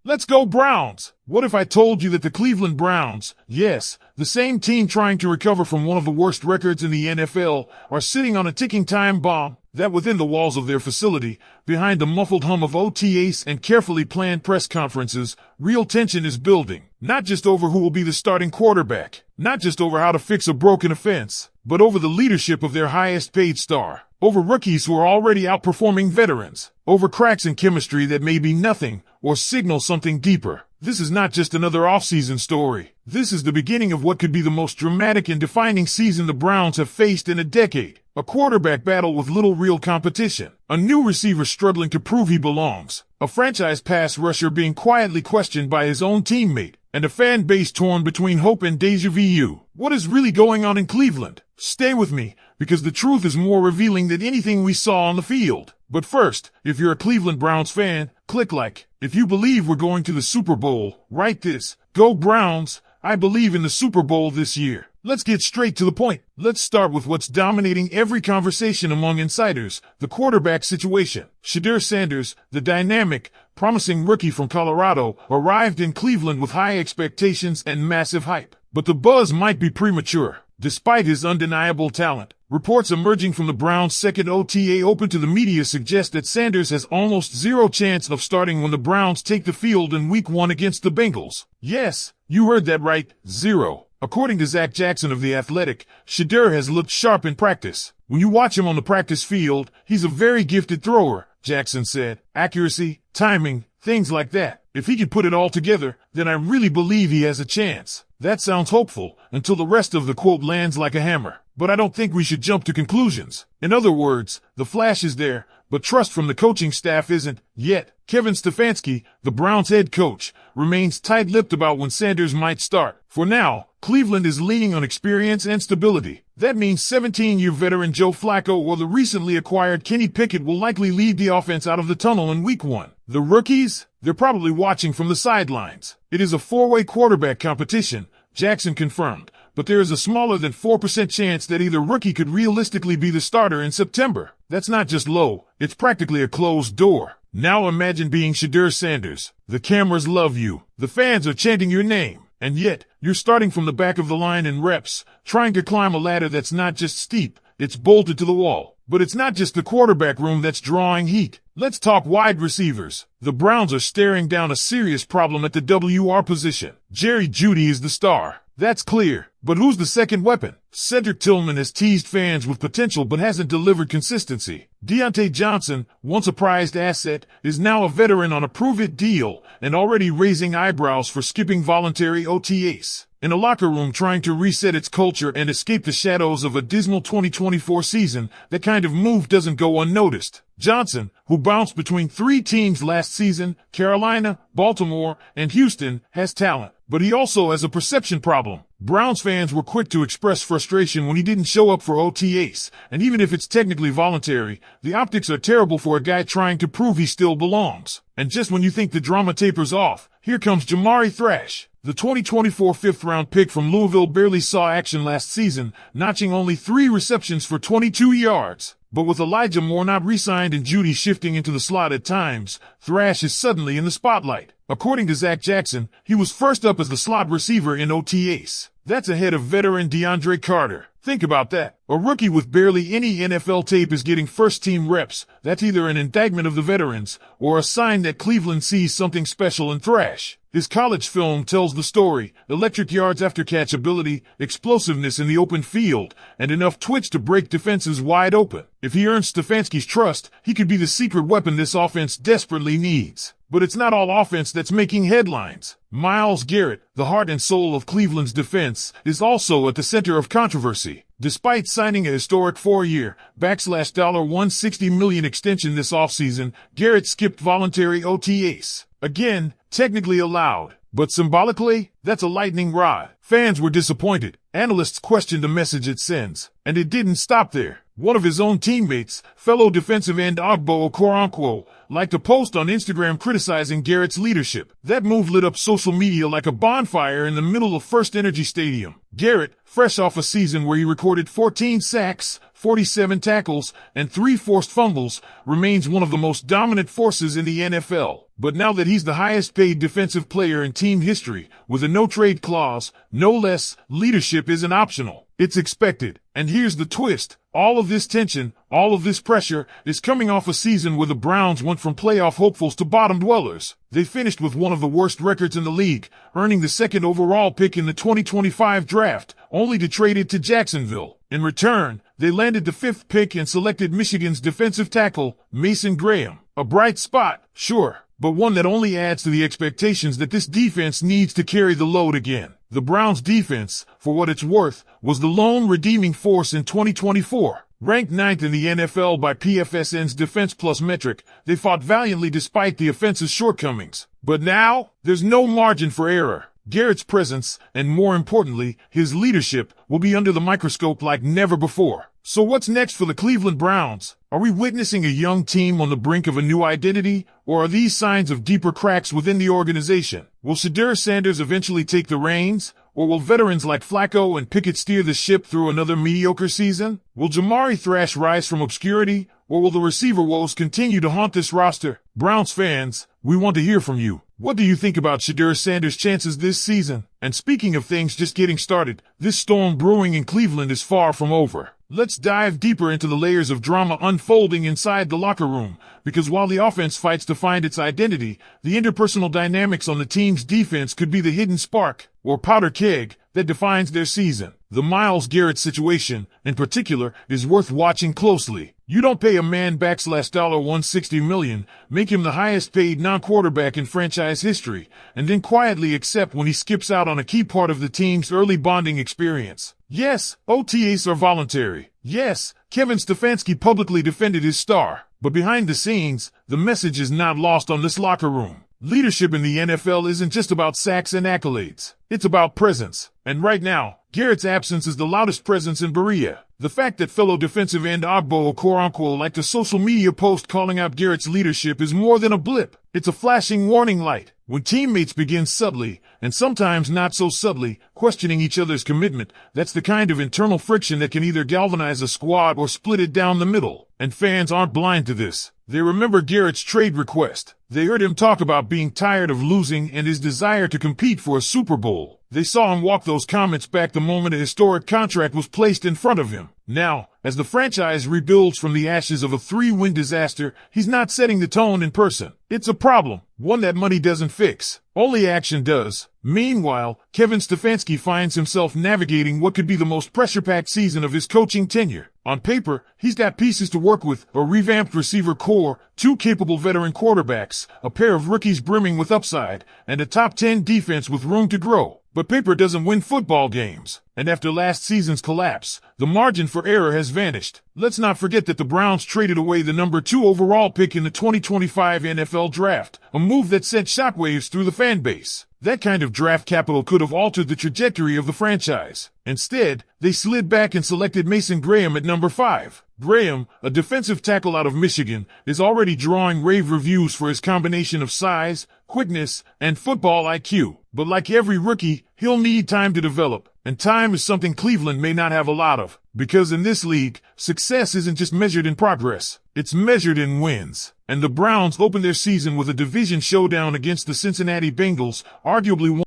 Let's go Browns! What if I told you that the Cleveland Browns, yes, the same team trying to recover from one of the worst records in the NFL, are sitting on a ticking time bomb, that within the walls of their facility, behind the muffled hum of OTAs and carefully planned press conferences, real tension is building. Not just over who will be the starting quarterback, not just over how to fix a broken offense, but over the leadership of their highest paid star, over rookies who are already outperforming veterans, over cracks in chemistry that may be nothing or signal something deeper. This is not just another offseason story. This is the beginning of what could be the most dramatic and defining season the Browns have faced in a decade. A quarterback battle with little real competition. A new receiver struggling to prove he belongs. A franchise pass rusher being quietly questioned by his own teammate. And a fan base torn between hope and deja vu. What is really going on in Cleveland? Stay with me, because the truth is more revealing than anything we saw on the field. But first, if you're a Cleveland Browns fan, click like. If you believe we're going to the Super Bowl, write this. Go Browns! I believe in the Super Bowl this year. Let's get straight to the point. Let's start with what's dominating every conversation among insiders, the quarterback situation. Shedeur Sanders, the dynamic, promising rookie from Colorado, arrived in Cleveland with high expectations and massive hype. But the buzz might be premature. Despite his undeniable talent, reports emerging from the Browns' second OTA open to the media suggest that Sanders has almost zero chance of starting when the Browns take the field in Week 1 against the Bengals. Yes, you heard that right, zero. According to Zach Jackson of The Athletic, Shedeur has looked sharp in practice. When you watch him on the practice field, he's a very gifted thrower, Jackson said. Accuracy, timing, things like that. If he can put it all together, then I really believe he has a chance. That sounds hopeful, until the rest of the quote lands like a hammer. But I don't think we should jump to conclusions. In other words, the flash is there, but trust from the coaching staff isn't, yet. Kevin Stefanski, the Browns head coach, remains tight-lipped about when Sanders might start. For now, Cleveland is leaning on experience and stability. That means 17-year veteran Joe Flacco or the recently acquired Kenny Pickett will likely lead the offense out of the tunnel in Week 1. The rookies? They're probably watching from the sidelines. It is a four-way quarterback competition, Jackson confirmed, but there is a smaller than 4% chance that either rookie could realistically be the starter in September. That's not just low, it's practically a closed door. Now imagine being Shedeur Sanders. The cameras love you. The fans are chanting your name. And yet, you're starting from the back of the line in reps, trying to climb a ladder that's not just steep, it's bolted to the wall. But it's not just the quarterback room that's drawing heat. Let's talk wide receivers. The Browns are staring down a serious problem at the WR position. Jerry Jeudy is the star. That's clear. But who's the second weapon? Cedric Tillman has teased fans with potential but hasn't delivered consistency. Deontay Johnson, once a prized asset, is now a veteran on a prove-it deal and already raising eyebrows for skipping voluntary OTAs. In a locker room trying to reset its culture and escape the shadows of a dismal 2024 season, that kind of move doesn't go unnoticed. Johnson, who bounced between three teams last season, Carolina, Baltimore, and Houston, has talent. But he also has a perception problem. Browns fans were quick to express frustration when he didn't show up for OTAs, and even if it's technically voluntary, the optics are terrible for a guy trying to prove he still belongs. And just when you think the drama tapers off, here comes Jamari Thrash. The 2024 fifth-round pick from Louisville barely saw action last season, notching only 3 receptions for 22 yards. But with Elijah Moore not re-signed and Jeudy shifting into the slot at times, Thrash is suddenly in the spotlight. According to Zach Jackson, he was first up as the slot receiver in OTAs. That's ahead of veteran DeAndre Carter. Think about that. A rookie with barely any NFL tape is getting first-team reps. That's either an indictment of the veterans or a sign that Cleveland sees something special in Thrash. His college film tells the story: electric yards after catch ability, explosiveness in the open field, and enough twitch to break defenses wide open. If he earns Stefanski's trust, he could be the secret weapon this offense desperately needs. But it's not all offense that's making headlines. Myles Garrett, the heart and soul of Cleveland's defense, is also at the center of controversy. Despite signing a historic 4-year, $160 million extension this offseason, Garrett skipped voluntary OTAs. Again, technically allowed, but symbolically, that's a lightning rod. Fans were disappointed. Analysts questioned the message it sends. And it didn't stop there. One of his own teammates, fellow defensive end Ogbo Okoronkwo, liked a post on Instagram criticizing Garrett's leadership. That move lit up social media like a bonfire in the middle of First Energy Stadium. Garrett, fresh off a season where he recorded 14 sacks, 47 tackles, and 3 forced fumbles, remains one of the most dominant forces in the NFL. But now that he's the highest paid defensive player in team history, with a no-trade clause, no less, leadership isn't optional. It's expected. And here's the twist. All of this tension, all of this pressure, is coming off a season where the Browns went from playoff hopefuls to bottom dwellers. They finished with one of the worst records in the league, earning the 2nd overall pick in the 2025 draft, only to trade it to Jacksonville. In return, they landed the 5th pick and selected Michigan's defensive tackle, Mason Graham. A bright spot, sure, but one that only adds to the expectations that this defense needs to carry the load again. The Browns' defense, for what it's worth, was the lone redeeming force in 2024. Ranked 9th in the NFL by PFSN's Defense Plus metric, they fought valiantly despite the offense's shortcomings. But now, there's no margin for error. Garrett's presence, and more importantly, his leadership, will be under the microscope like never before. So what's next for the Cleveland Browns? Are we witnessing a young team on the brink of a new identity, or are these signs of deeper cracks within the organization? Will Shedeur Sanders eventually take the reins, or will veterans like Flacco and Pickett steer the ship through another mediocre season? Will Jamari Thrash rise from obscurity, or will the receiver woes continue to haunt this roster? Browns fans, we want to hear from you. What do you think about Shedeur Sanders' chances this season? And speaking of things just getting started, this storm brewing in Cleveland is far from over. Let's dive deeper into the layers of drama unfolding inside the locker room, because while the offense fights to find its identity, the interpersonal dynamics on the team's defense could be the hidden spark, or powder keg, that defines their season. The Myles Garrett situation, in particular, is worth watching closely. You don't pay a man $160 million, make him the highest paid non-quarterback in franchise history, and then quietly accept when he skips out on a key part of the team's early bonding experience. Yes, OTAs are voluntary. Yes, Kevin Stefanski publicly defended his star. But behind the scenes, the message is not lost on this locker room. Leadership in the NFL isn't just about sacks and accolades. It's about presence. And right now, Garrett's absence is the loudest presence in Berea. The fact that fellow defensive end Ogbo Okoronkwo liked a social media post calling out Garrett's leadership is more than a blip. It's a flashing warning light. When teammates begin subtly, and sometimes not so subtly, questioning each other's commitment, that's the kind of internal friction that can either galvanize a squad or split it down the middle. And fans aren't blind to this. They remember Garrett's trade request. They heard him talk about being tired of losing and his desire to compete for a Super Bowl. They saw him walk those comments back the moment a historic contract was placed in front of him. Now, as the franchise rebuilds from the ashes of a 3-win disaster, he's not setting the tone in person. It's a problem, one that money doesn't fix. Only action does. Meanwhile, Kevin Stefanski finds himself navigating what could be the most pressure-packed season of his coaching tenure. On paper, he's got pieces to work with, a revamped receiver core, 2 capable veteran quarterbacks, a pair of rookies brimming with upside, and a top 10 defense with room to grow. But paper doesn't win football games. And after last season's collapse, the margin for error has vanished. Let's not forget that the Browns traded away the number 2 overall pick in the 2025 NFL draft, a move that sent shockwaves through the fan base. That kind of draft capital could have altered the trajectory of the franchise. Instead, they slid back and selected Mason Graham at number 5. Graham, a defensive tackle out of Michigan, is already drawing rave reviews for his combination of size, quickness, and football IQ. But like every rookie, he'll need time to develop. And time is something Cleveland may not have a lot of. Because in this league, success isn't just measured in progress. It's measured in wins. And the Browns opened their season with a division showdown against the Cincinnati Bengals, arguably one